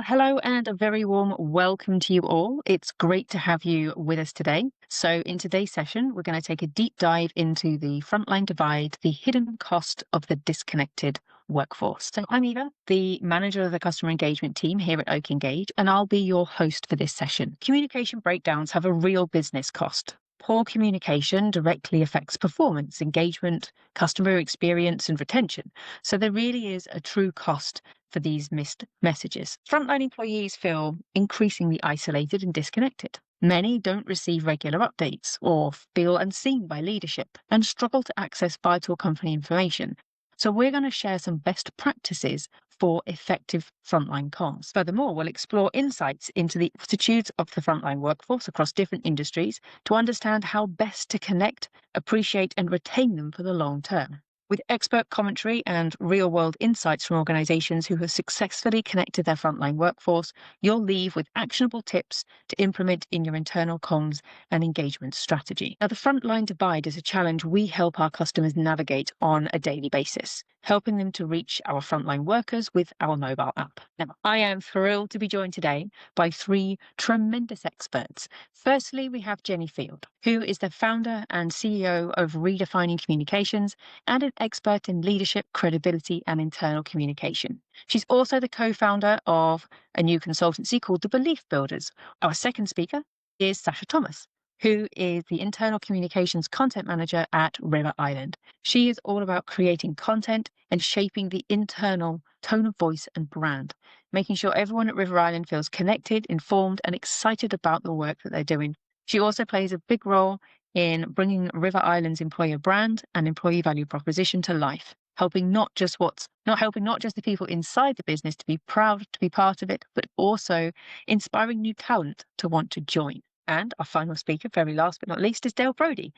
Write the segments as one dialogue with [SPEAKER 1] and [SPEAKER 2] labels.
[SPEAKER 1] Hello and a very warm welcome to you all. It's great to have you with us today. So in today's session, we're going to take a deep dive into the frontline divide, the hidden cost of the disconnected workforce. So I'm Eva, the manager of the customer engagement team here at Oak Engage, and I'll be your host for this session. Communication breakdowns have a real business cost. Poor communication directly affects performance, engagement, customer experience, and retention. So there really is a true cost for these missed messages. Frontline employees feel increasingly isolated and disconnected. Many don't receive regular updates or feel unseen by leadership and struggle to access vital company information. So we're going to share some best practices for effective frontline comms. Furthermore, we'll explore insights into the attitudes of the frontline workforce across different industries to understand how best to connect, appreciate, and retain them for the long term. With expert commentary and real-world insights from organizations who have successfully connected their frontline workforce, you'll leave with actionable tips to implement in your internal comms and engagement strategy. Now, the frontline divide is a challenge we help our customers navigate on a daily basis, helping them to reach our frontline workers with our mobile app. Now, I am thrilled to be joined today by three tremendous experts. Firstly, we have Jenny Field, who is the founder and CEO of Redefining Communications and an expert in leadership, credibility, and internal communication. She's also the co-founder of a new consultancy called The Belief Builders. Our second speaker is Sacha Thomas, who is the internal communications content manager at River Island. She is all about creating content and shaping the internal tone of voice and brand, making sure everyone at River Island feels connected, informed, and excited about the work that they're doing. She also plays a big role in bringing River Island's employer brand and employee value proposition to life, helping not just the people inside the business to be proud to be part of it, but also inspiring new talent to want to join. And our final speaker, very last but not least, is Dale Brody,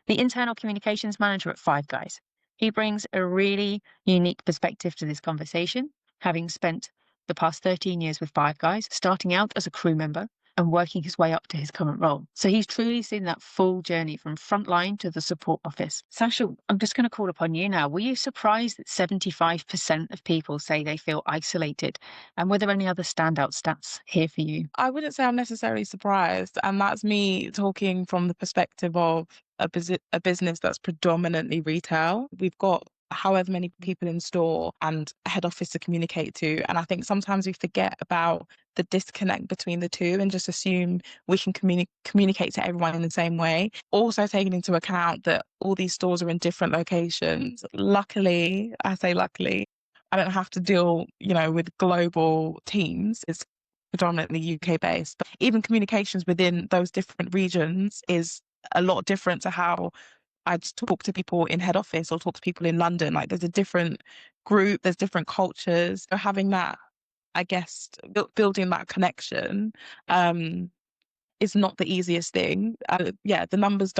[SPEAKER 1] the internal communications manager at Five Guys. He brings a really unique perspective to this conversation, having spent the past 13 years with Five Guys, starting out as a crew member and working his way up to his current role. So he's truly seen that full journey from frontline to the support office. Sacha, I'm just going to call upon you now. Were you surprised that 75% of people say they feel isolated? And were there any other standout stats here for you?
[SPEAKER 2] I wouldn't say I'm necessarily surprised. And that's me talking from the perspective of a business that's predominantly retail. We've got however many people in store and a head office to communicate to. And I think sometimes we forget about the disconnect between the two and just assume we can communicate to everyone in the same way. Also taking into account that all these stores are in different locations. Luckily, I say luckily, I don't have to deal, with global teams. It's predominantly UK based. But even communications within those different regions is a lot different to how I'd talk to people in head office or talk to people in London. Like there's a different group, there's different cultures. So having that, I guess, building that connection is not the easiest thing. The numbers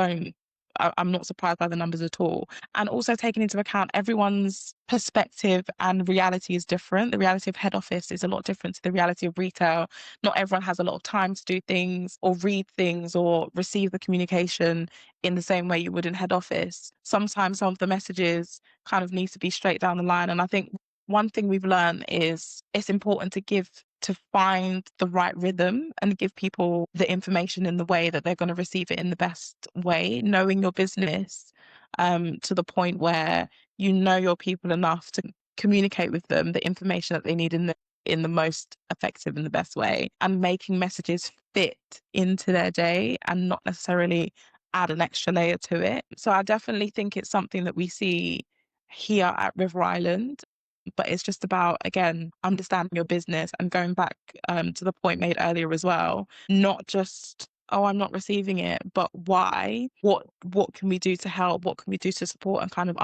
[SPEAKER 2] I'm not surprised by the numbers at all. And also taking into account everyone's perspective and reality is different. The reality of head office is a lot different to the reality of retail. Not everyone has a lot of time to do things or read things or receive the communication in the same way you would in head office. Sometimes some of the messages kind of need to be straight down the line. And I think one thing we've learned is it's important to find the right rhythm and give people the information in the way that they're going to receive it in the best way, knowing your business to the point where you know your people enough to communicate with them the information that they need in the most effective and the best way, and making messages fit into their day and not necessarily add an extra layer to it. So I definitely think it's something that we see here at River Island. But it's just about, again, understanding your business and going back to the point made earlier as well, not just, oh, I'm not receiving it, but why? What can we do to help? What can we do to support, and kind of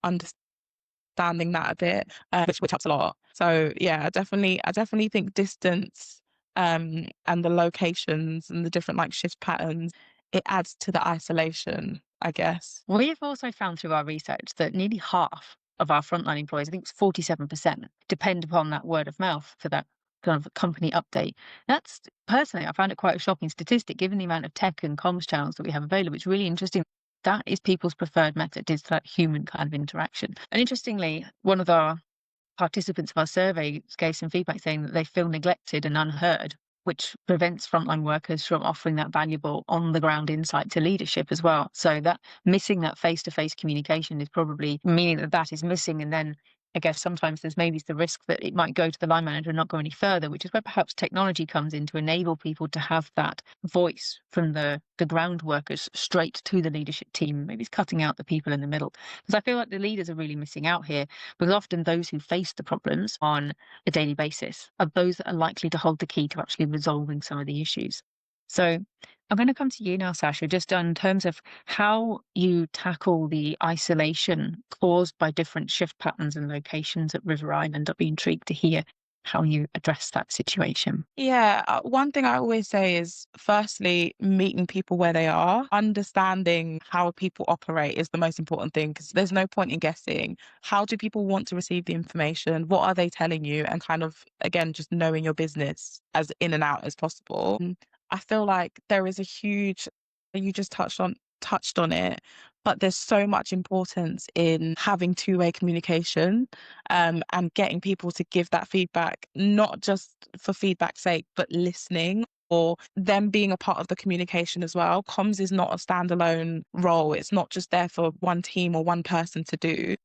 [SPEAKER 2] understanding that a bit, which helps a lot. So yeah, I definitely think distance and the locations and the different shift patterns, it adds to the isolation, I guess.
[SPEAKER 1] We've also found through our research that nearly half of our frontline employees, I think it's 47%, depend upon that word of mouth for that kind of company update. That's, personally, I found it quite a shocking statistic given the amount of tech and comms channels that we have available. It's really interesting. That is people's preferred method, is that human kind of interaction. And interestingly, one of our participants of our survey gave some feedback saying that they feel neglected and unheard, which prevents frontline workers from offering that valuable on the ground insight to leadership as well. So that missing that face to face communication is probably meaning that that is missing. And then I guess sometimes there's maybe the risk that it might go to the line manager and not go any further, which is where perhaps technology comes in to enable people to have that voice from the ground workers straight to the leadership team. Maybe it's cutting out the people in the middle. Because I feel like the leaders are really missing out here, because often those who face the problems on a daily basis are those that are likely to hold the key to actually resolving some of the issues. So I'm going to come to you now, Sacha, just in terms of how you tackle the isolation caused by different shift patterns and locations at River Island. I'd be intrigued to hear how you address that situation.
[SPEAKER 2] Yeah, one thing I always say is firstly, meeting people where they are, understanding how people operate is the most important thing, because there's no point in guessing. How do people want to receive the information? What are they telling you? And kind of, again, just knowing your business as in and out as possible. I feel like there is a huge, you just touched on it, but there's so much importance in having two-way communication, and getting people to give that feedback, not just for feedback's sake, but listening or them being a part of the communication as well. Comms is not a standalone role. It's not just there for one team or one person to do.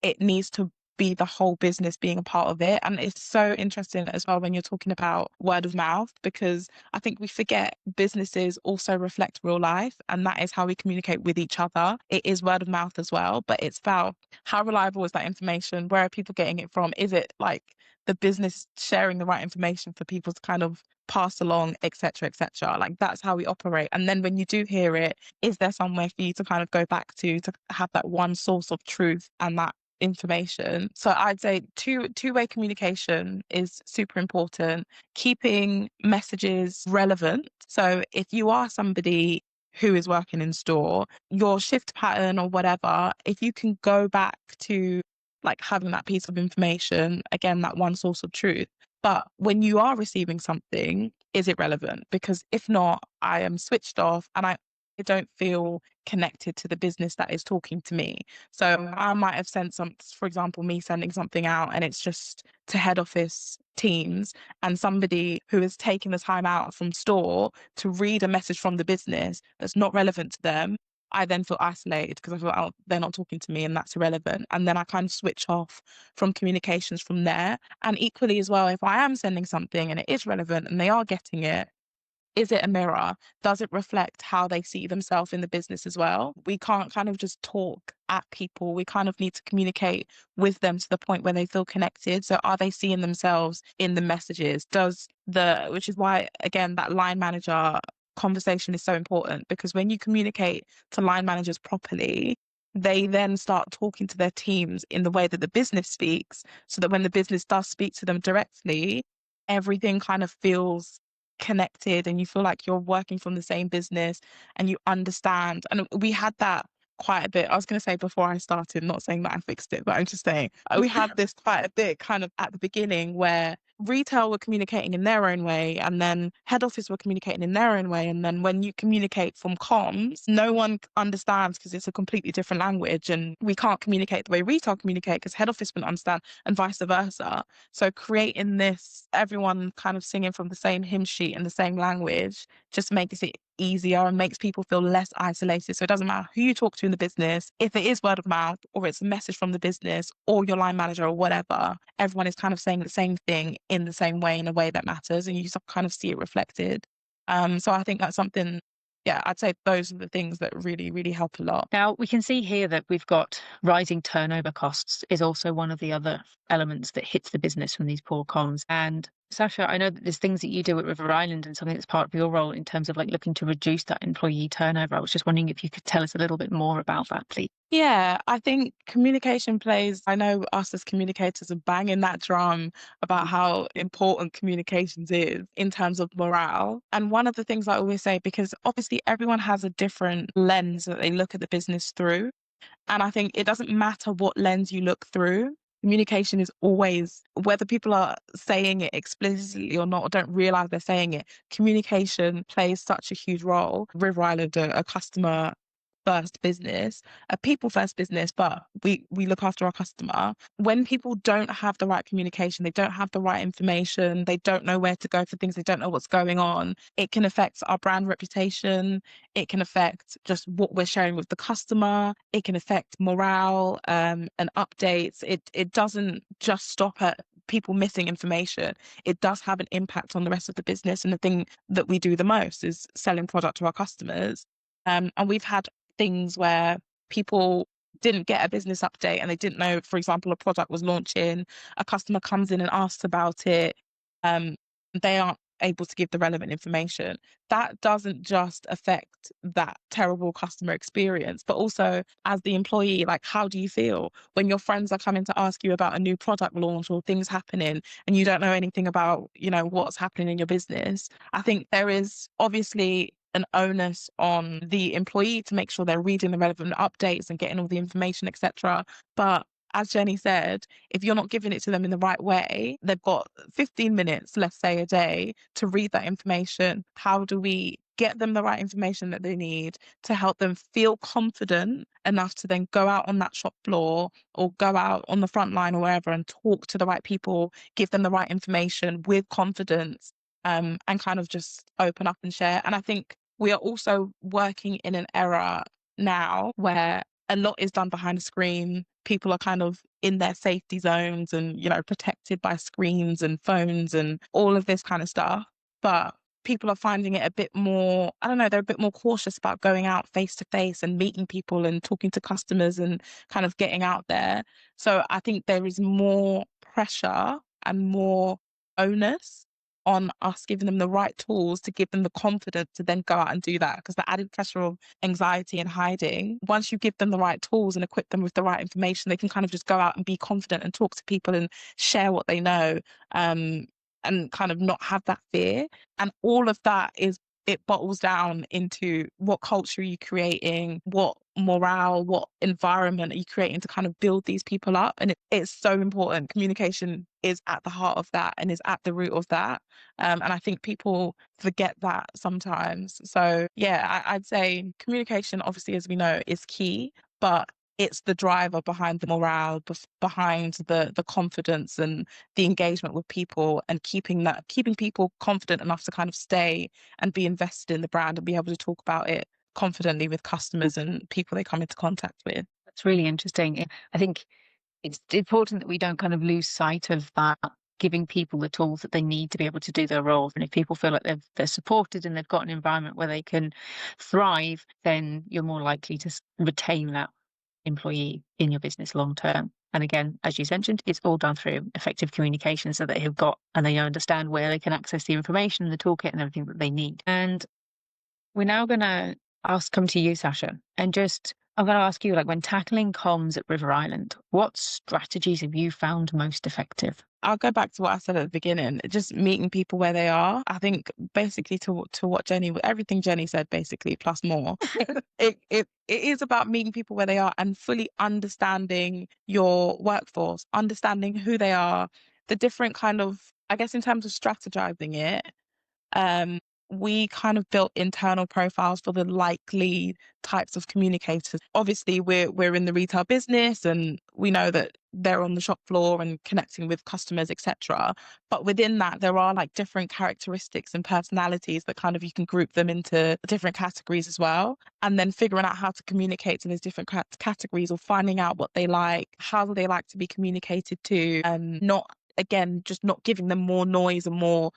[SPEAKER 2] It needs to be the whole business being a part of it. And it's so interesting as well when you're talking about word of mouth, because I think we forget businesses also reflect real life, and that is how we communicate with each other. It is word of mouth as well, but it's about how reliable is that information? Where are people getting it from? Is it like the business sharing the right information for people to kind of pass along, etc., etc.? Like that's how we operate. And then when you do hear it, is there somewhere for you to kind of go back to have that one source of truth and that information? So I'd say two-way communication is super important. Keeping messages relevant. So if you are somebody who is working in store, your shift pattern or whatever, if you can go back to like having that piece of information, again, that one source of truth. But when you are receiving something, is it relevant? Because if not, I am switched off and I don't feel connected to the business that is talking to me. So I might have sent for example, me sending something out and it's just to head office teams, and somebody who is taking the time out from store to read a message from the business that's not relevant to them. I then feel isolated because I feel, oh, they're not talking to me and that's irrelevant. And then I kind of switch off from communications from there. And equally as well, if I am sending something and it is relevant and they are getting it, is it a mirror? Does it reflect how they see themselves in the business as well? We can't kind of just talk at people. We kind of need to communicate with them to the point where they feel connected. So are they seeing themselves in the messages? Which is why, again, that line manager conversation is so important, because when you communicate to line managers properly, they then start talking to their teams in the way that the business speaks, so that when the business does speak to them directly, everything kind of feels connected and you feel like you're working from the same business and you understand. And we had that quite a bit. I was going to say before I started, not saying that I fixed it, but I'm just saying we had this quite a bit kind of at the beginning, where retail were communicating in their own way and then head office were communicating in their own way. And then when you communicate from comms, no one understands because it's a completely different language, and we can't communicate the way retail communicate because head office wouldn't understand, and vice versa. So creating this, everyone kind of singing from the same hymn sheet in the same language, just makes it easier and makes people feel less isolated. So it doesn't matter who you talk to in the business, if it is word of mouth or it's a message from the business or your line manager or whatever, everyone is kind of saying the same thing in the same way, in a way that matters, and you just kind of see it reflected. So I think that's something, yeah, I'd say those are the things that really, really help a lot.
[SPEAKER 1] Now, we can see here that we've got rising turnover costs is also one of the other elements that hits the business from these poor comms. And Sacha, I know that there's things that you do at River Island and something that's part of your role in terms of like looking to reduce that employee turnover. I was just wondering if you could tell us a little bit more about that, please.
[SPEAKER 2] Yeah, I think communication plays, I know us as communicators are banging that drum about how important communications is in terms of morale. And one of the things I always say, because obviously everyone has a different lens that they look at the business through. And I think it doesn't matter what lens you look through. Communication is always, whether people are saying it explicitly or not, or don't realize they're saying it, communication plays such a huge role. River Island, a customer first business, a people first business, but we look after our customer. When people don't have the right communication, they don't have the right information, they don't know where to go for things, they don't know what's going on, it can affect our brand reputation, it can affect just what we're sharing with the customer, it can affect morale, and updates. It doesn't just stop at people missing information. It does have an impact on the rest of the business. And the thing that we do the most is selling product to our customers. And we've had things where people didn't get a business update and they didn't know, for example, a product was launching, a customer comes in and asks about it, they aren't able to give the relevant information. That doesn't just affect that terrible customer experience, but also as the employee, like, how do you feel when your friends are coming to ask you about a new product launch or things happening and you don't know anything about, what's happening in your business? I think there is obviously an onus on the employee to make sure they're reading the relevant updates and getting all the information, etc. But as Jenny said, if you're not giving it to them in the right way, they've got 15 minutes, let's say, a day to read that information. How do we get them the right information that they need to help them feel confident enough to then go out on that shop floor or go out on the front line or wherever and talk to the right people, give them the right information with confidence, and kind of just open up and share. And I think we are also working in an era now where a lot is done behind a screen. People are kind of in their safety zones and, protected by screens and phones and all of this kind of stuff. But people are finding it a bit more, I don't know, they're a bit more cautious about going out face to face and meeting people and talking to customers and kind of getting out there. So I think there is more pressure and more onus on us giving them the right tools to give them the confidence to then go out and do that. Because the added pressure of anxiety and hiding, once you give them the right tools and equip them with the right information, they can kind of just go out and be confident and talk to people and share what they know, and kind of not have that fear. And all of that it bottles down into what culture are you creating, what morale, what environment are you creating to kind of build these people up. And it's so important. Communication is at the heart of that and is at the root of that. And I think people forget that sometimes. So yeah, I'd say communication, obviously, as we know, is key, but it's the driver behind the morale, behind the confidence and the engagement with people, and keeping people confident enough to kind of stay and be invested in the brand and be able to talk about it confidently with customers and people they come into contact with.
[SPEAKER 1] That's really interesting. I think it's important that we don't kind of lose sight of that, giving people the tools that they need to be able to do their roles. And if people feel like they're supported and they've got an environment where they can thrive, then you're more likely to retain that employee in your business long term. And again, as you mentioned, it's all done through effective communication so that they've got and they understand where they can access the information, the toolkit and everything that they need. And we're now going to come to you, Sacha, and I'm going to ask you, like, when tackling comms at River Island, what strategies have you found most effective?
[SPEAKER 2] I'll go back to what I said at the beginning, just meeting people where they are. I think basically to what everything Jenny said, basically, plus more. It is about meeting people where they are and fully understanding your workforce, understanding who they are, the different kind of, I guess, in terms of strategizing it. We kind of built internal profiles for the likely types of communicators. Obviously, we're in the retail business and we know that they're on the shop floor and connecting with customers, etc. But within that, there are like different characteristics and personalities that kind of you can group them into different categories as well. And then figuring out how to communicate to those different categories, or finding out what they like, how do they like to be communicated to, and not, again, just not giving them more noise and more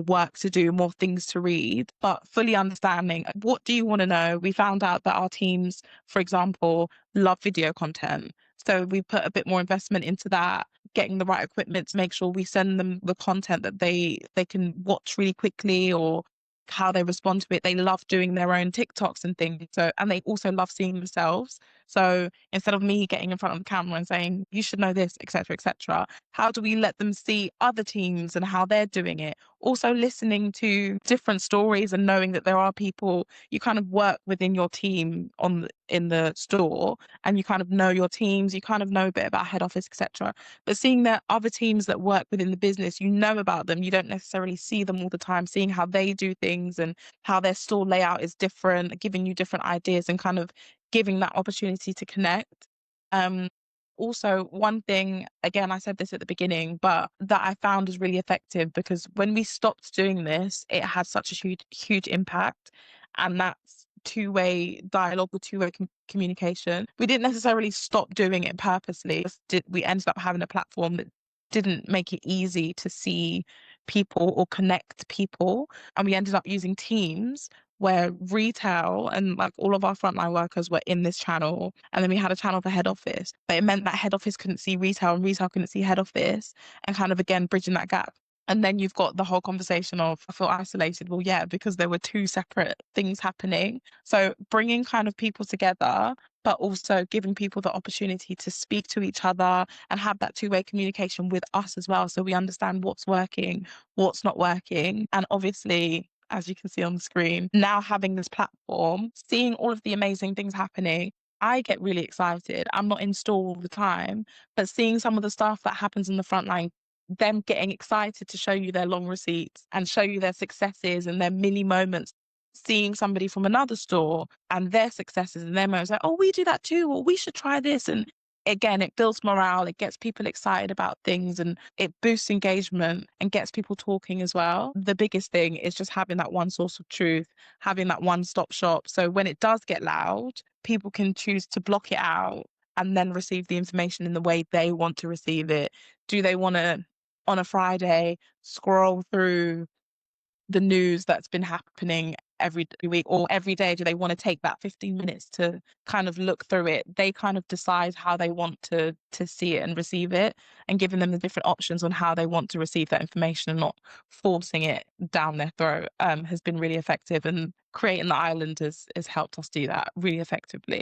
[SPEAKER 2] work to do, more things to read, but fully understanding what do you want to know. We found out that our teams, for example, love video content. So we put a bit more investment into that, getting the right equipment to make sure we send them the content that they can watch really quickly, or how they respond to it. They love doing their own TikToks and things. So, and they also love seeing themselves. So instead of me getting in front of the camera and saying, you should know this, etc., how do we let them see other teams and how they're doing it? Also listening to different stories and knowing that there are people you kind of work within your team in the store, and you kind of know your teams, you kind of know a bit about head office, etc. But seeing that other teams that work within the business, you know about them, you don't necessarily see them all the time, seeing how they do things and how their store layout is different, giving you different ideas and kind of giving that opportunity to connect. Um, Also, one thing, again, I said this at the beginning, but that I found was really effective, because when we stopped doing this, it had such a huge impact. And that's two-way dialogue or two-way communication. We didn't necessarily stop doing it purposely. We ended up having a platform that didn't make it easy to see people or connect people. And we ended up using Teams, where retail and like all of our frontline workers were in this channel. And then we had a channel for head office, but it meant that head office couldn't see retail and retail couldn't see head office, and kind of again bridging that gap. And then you've got the whole conversation of, I feel isolated. Well, yeah, because there were two separate things happening. So bringing kind of people together, but also giving people the opportunity to speak to each other and have that two-way communication with us as well. So we understand what's working, what's not working. And obviously, as you can see on the screen, now having this platform, seeing all of the amazing things happening, I get really excited. I'm not in store all the time, but seeing some of the stuff that happens in the front line, them getting excited to show you their long receipts and show you their successes and their mini moments, seeing somebody from another store and their successes and their moments, like, oh, we do that too, or we should try this. And again, it builds morale, it gets people excited about things, and it boosts engagement and gets people talking as well. The biggest thing is just having that one source of truth, having that one-stop shop. So when it does get loud, people can choose to block it out and then receive the information in the way they want to receive it. Do they want to, on a Friday, scroll through the news that's been happening every week or every day? Do they want to take that 15 minutes to kind of look through it? They kind of decide how they want to see it and receive it, and giving them the different options on how they want to receive that information and not forcing it down their throat has been really effective. And creating the island has helped us do that really effectively.